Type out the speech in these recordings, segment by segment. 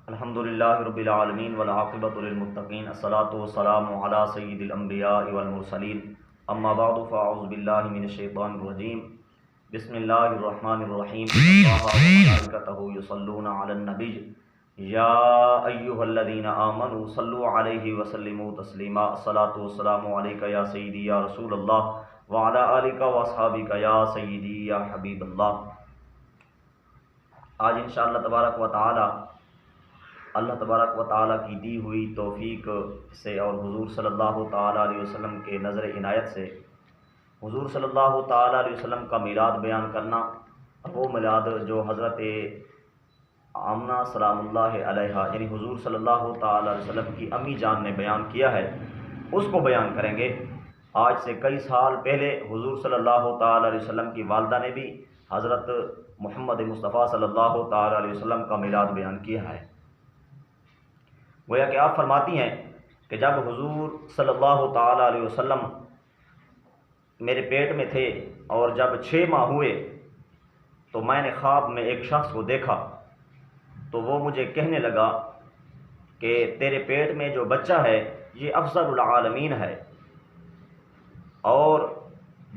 الحمدللہ رب العالمین والعاقبۃ للمتقین الصلاۃ والسلام علی سید الانبیاء والمرسلین اما بعد فاعوذ باللہ من الشیطان الرجیم بسم اللہ الرحمن الرحیم اللہ وملائکتہ یصلون علی النبی یا ایہا الذین آمنوا صلوا علیہ وسلموا تسلیما الصلاۃ والسلام علیک یا سیدی یا رسول اللہ وعلی آلک واصحابک یا سیدی یا حبیب اللہ۔ آج انشاءاللہ تبارک و تعالی اللہ تبارک و تعالیٰ کی دی ہوئی توفیق سے اور حضور صلی اللہ تعالیٰ علیہ وسلم کے نظر عنایت سے حضور صلی اللہ تعالیٰ علیہ وسلم کا میلاد بیان کرنا، وہ میلاد جو حضرت آمنہ سلام اللہ علیہا یعنی حضور صلی اللہ تعالیٰ علیہ وسلم کی امی جان نے بیان کیا ہے، اس کو بیان کریں گے۔ آج سے کئی سال پہلے حضور صلی اللہ تعالیٰ علیہ وسلم کی والدہ نے بھی حضرت محمد مصطفیٰ صلی اللہ تعالیٰ علیہ وسلم کا میلاد بیان کیا ہے۔ گویا کہ آپ فرماتی ہیں کہ جب حضور صلی اللہ تعالیٰ علیہ وسلم میرے پیٹ میں تھے اور جب 6 ماہ ہوئے تو میں نے خواب میں ایک شخص کو دیکھا، تو وہ مجھے کہنے لگا کہ تیرے پیٹ میں جو بچہ ہے یہ افضل العالمین ہے۔ اور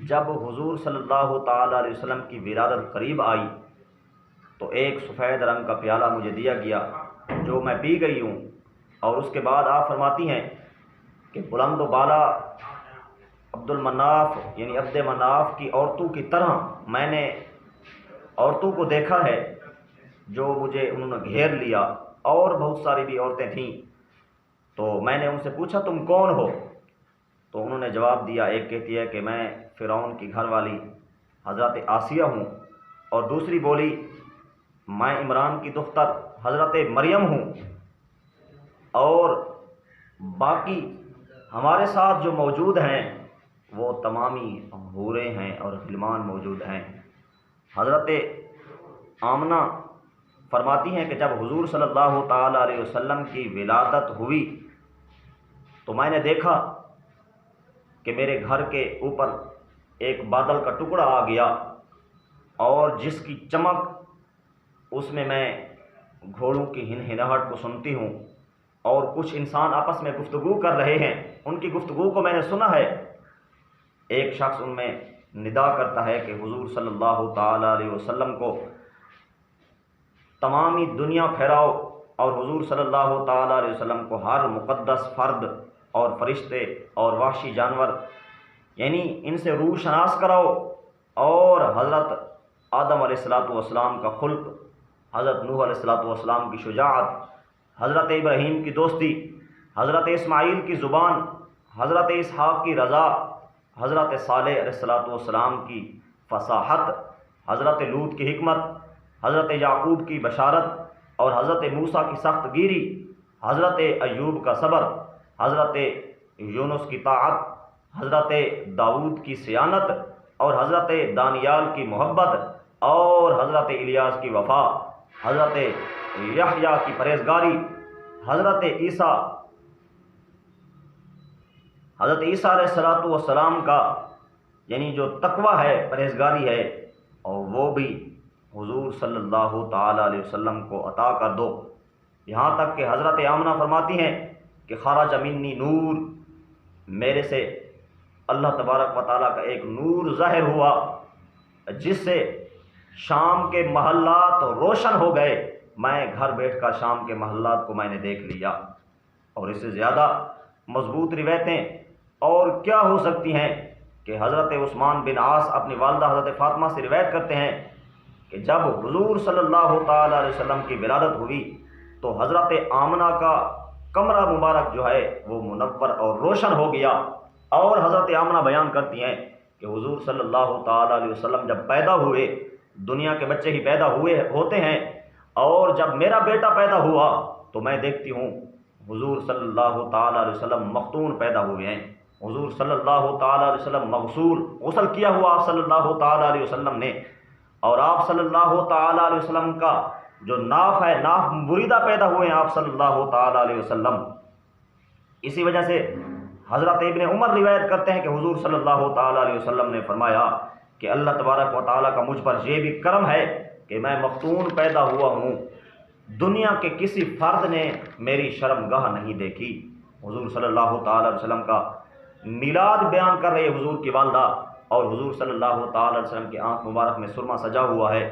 جب حضور صلی اللہ تعالیٰ علیہ وسلم کی ولادت قریب آئی تو ایک سفید رنگ کا پیالہ مجھے دیا گیا جو میں پی گئی ہوں۔ اور اس کے بعد آپ فرماتی ہیں کہ بلند و بالا عبد المناف یعنی عبد مناف کی عورتوں کی طرح میں نے عورتوں کو دیکھا ہے جو مجھے انہوں نے گھیر لیا، اور بہت ساری بھی عورتیں تھیں۔ تو میں نے ان سے پوچھا تم کون ہو؟ تو انہوں نے جواب دیا، ایک کہتی ہے کہ میں فرعون کی گھر والی حضرت آسیہ ہوں، اور دوسری بولی میں عمران کی دختر حضرت مریم ہوں، اور باقی ہمارے ساتھ جو موجود ہیں وہ تمامی حوریں ہیں اور غلمان موجود ہیں۔ حضرت آمنہ فرماتی ہیں کہ جب حضور صلی اللہ تعالیٰ علیہ وسلم کی ولادت ہوئی تو میں نے دیکھا کہ میرے گھر کے اوپر ایک بادل کا ٹکڑا آ گیا، اور جس کی چمک اس میں گھوڑوں کی ہنہناہٹ کو سنتی ہوں، اور کچھ انسان آپس میں گفتگو کر رہے ہیں، ان کی گفتگو کو میں نے سنا ہے۔ ایک شخص ان میں ندا کرتا ہے کہ حضور صلی اللہ تعالیٰ علیہ وسلم کو تمامی دنیا پھیراؤ، اور حضور صلی اللہ تعالیٰ علیہ وسلم کو ہر مقدس فرد اور فرشتے اور وحشی جانور یعنی ان سے روح شناس کراؤ، اور حضرت آدم علیہ السلام کا خلق، حضرت نوح علیہ السلام کی شجاعت، حضرت ابراہیم کی دوستی، حضرت اسماعیل کی زبان، حضرت اسحاق کی رضا، حضرت صالح علیہ السلام کی فصاحت، حضرت لوط کی حکمت، حضرت یعقوب کی بشارت، اور حضرت موسیٰ کی سخت گیری، حضرت ایوب کا صبر، حضرت یونس کی طاعت، حضرت داؤد کی سیانت، اور حضرت دانیال کی محبت، اور حضرت الیاس کی وفا، حضرت یحییٰ کی پرہیزگاری، حضرت عیسیٰ علیہ السلام کا یعنی جو تقوی ہے، پرہیزگاری ہے، اور وہ بھی حضور صلی اللہ تعالیٰ علیہ وسلم کو عطا کر دو۔ یہاں تک کہ حضرت آمنہ فرماتی ہیں کہ خرج منی نور، میرے سے اللہ تبارک و تعالیٰ کا ایک نور ظاہر ہوا جس سے شام کے محلات روشن ہو گئے۔ میں گھر بیٹھ کر شام کے محلات کو میں نے دیکھ لیا۔ اور اس سے زیادہ مضبوط روایتیں اور کیا ہو سکتی ہیں کہ حضرت عثمان بن عاص اپنی والدہ حضرت فاطمہ سے روایت کرتے ہیں کہ جب حضور صلی اللہ تعالیٰ علیہ وسلم کی ولادت ہوئی تو حضرت آمنہ کا کمرہ مبارک جو ہے وہ منور اور روشن ہو گیا۔ اور حضرت آمنہ بیان کرتی ہیں کہ حضور صلی اللہ تعالیٰ علیہ وسلم جب پیدا ہوئے، دنیا کے بچے ہی پیدا ہوتے ہیں، اور جب میرا بیٹا پیدا ہوا تو میں دیکھتی ہوں حضور صلی اللہ تعالیٰ علیہ وسلم مختون پیدا ہوئے ہیں، حضور صلی اللہ تعالیٰ علیہ وسلم مغسول، غسل کیا ہوا آپ صلی اللہ تعالیٰ علیہ وسلم نے، اور آپ صلی اللہ تعالیٰ علیہ وسلم کا جو ناف ہے، ناف بریدہ پیدا ہوئے ہیں آپ صلی اللہ تعالیٰ علیہ وسلم۔ اسی وجہ سے حضرت ابن عمر روایت کرتے ہیں کہ حضور صلی اللہ تعالیٰ علیہ وسلم نے فرمایا کہ اللہ تبارک و تعالیٰ کا مجھ پر یہ بھی کرم ہے کہ میں مختون پیدا ہوا ہوں۔ دنیا کے کسی فرد نے میری شرمگاہ نہیں دیکھی۔ حضور صلی اللہ تعالی علیہ وسلم کا میلاد بیان کر رہی ہے حضور کی والدہ، اور حضور صلی اللہ تعالی علیہ وسلم کی آنکھ مبارک میں سرما سجا ہوا ہے،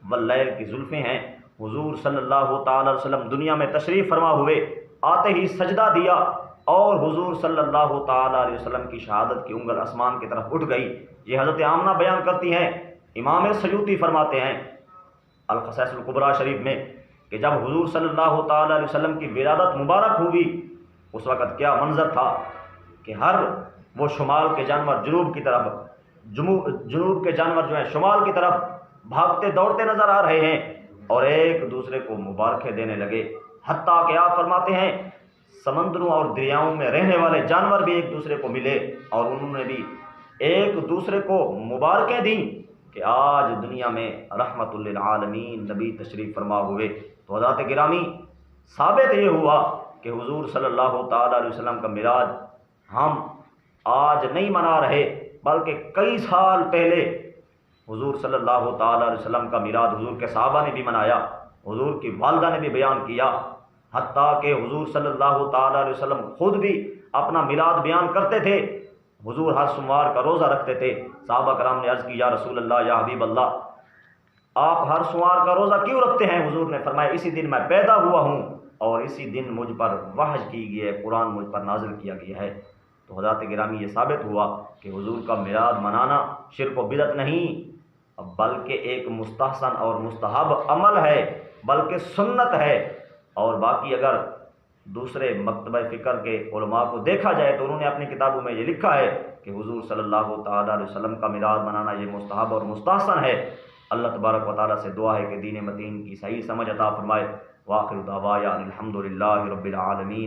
واللیل کی زلفیں ہیں۔ حضور صلی اللہ تعالی علیہ وسلم دنیا میں تشریف فرما ہوئے، آتے ہی سجدہ دیا، اور حضور صلی اللہ تعالی علیہ وسلم کی شہادت کی انگل آسمان کی طرف اٹھ گئی۔ یہ حضرت آمنہ بیان کرتی ہیں۔ امام سیوطی فرماتے ہیں الخصائص الکبریٰ شریف میں کہ جب حضور صلی اللہ تعالی علیہ وسلم کی ولادت مبارک ہوئی، اس وقت کیا منظر تھا کہ ہر وہ شمال کے جانور جنوب کی طرف، جنوب کے جانور جو ہیں شمال کی طرف بھاگتے دوڑتے نظر آ رہے ہیں، اور ایک دوسرے کو مبارکیں دینے لگے، حتیٰ کہ آپ فرماتے ہیں سمندروں اور دریاؤں میں رہنے والے جانور بھی ایک دوسرے کو ملے، اور انہوں نے بھی ایک دوسرے کو مبارکیں دیں کہ آج دنیا میں رحمت للعالمین نبی تشریف فرما ہوئے۔ تو حضرات گرامی، ثابت یہ ہوا کہ حضور صلی اللہ تعالی علیہ وسلم کا میلاد ہم آج نہیں منا رہے، بلکہ کئی سال پہلے حضور صلی اللہ تعالی علیہ وسلم کا میلاد حضور کے صحابہ نے بھی منایا، حضور کی والدہ نے بھی بیان کیا، حتیٰ کہ حضور صلی اللہ تعالی علیہ وسلم خود بھی اپنا میلاد بیان کرتے تھے۔ حضور ہر سوموار کا روزہ رکھتے تھے۔ صحابہ کرام نے عرض کی یا رسول اللہ، یا حبیب اللہ، آپ ہر سوموار کا روزہ کیوں رکھتے ہیں؟ حضور نے فرمایا اسی دن میں پیدا ہوا ہوں، اور اسی دن مجھ پر وحی کی گئی ہے، قرآن مجھ پر نازل کیا گیا ہے۔ تو حضرات گرامی، یہ ثابت ہوا کہ حضور کا میلاد منانا شرک و بدعت نہیں، بلکہ ایک مستحسن اور مستحب عمل ہے، بلکہ سنت ہے۔ اور باقی اگر دوسرے مکتبہ فکر کے علماء کو دیکھا جائے تو انہوں نے اپنی کتابوں میں یہ لکھا ہے کہ حضور صلی اللہ تعالی علیہ وسلم کا میلاد منانا یہ مستحب اور مستحسن ہے۔ اللہ تبارک و تعالیٰ سے دعا ہے کہ دین متین کی صحیح سمجھ عطا فرمائے۔ وآخر دعوانا الحمد للہ رب العالمین۔